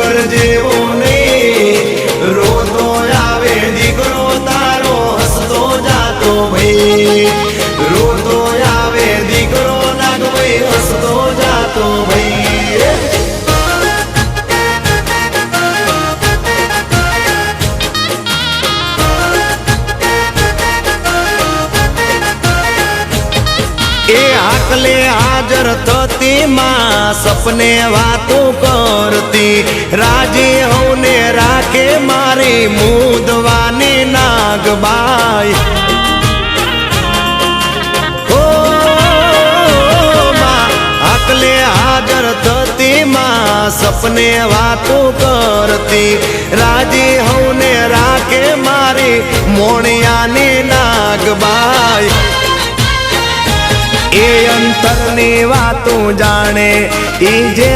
ડુંગર જેવો નહીં રોતો આવે દીકરો તારો હસતો જાતો ભાઈ રોતો આવે દીકરો નાગભાઈ હસતો જાતો ભાઈ ए आकले हाजर थती मां सपने वातों करती राजी होने राखे मारी मुदवानी नागबाई ओ मां आकले हाजर थती मां सपने वातों करती राजी होने राखे मारी मोणियानी नागबाई ए अंतरनी वातों जाने ई जे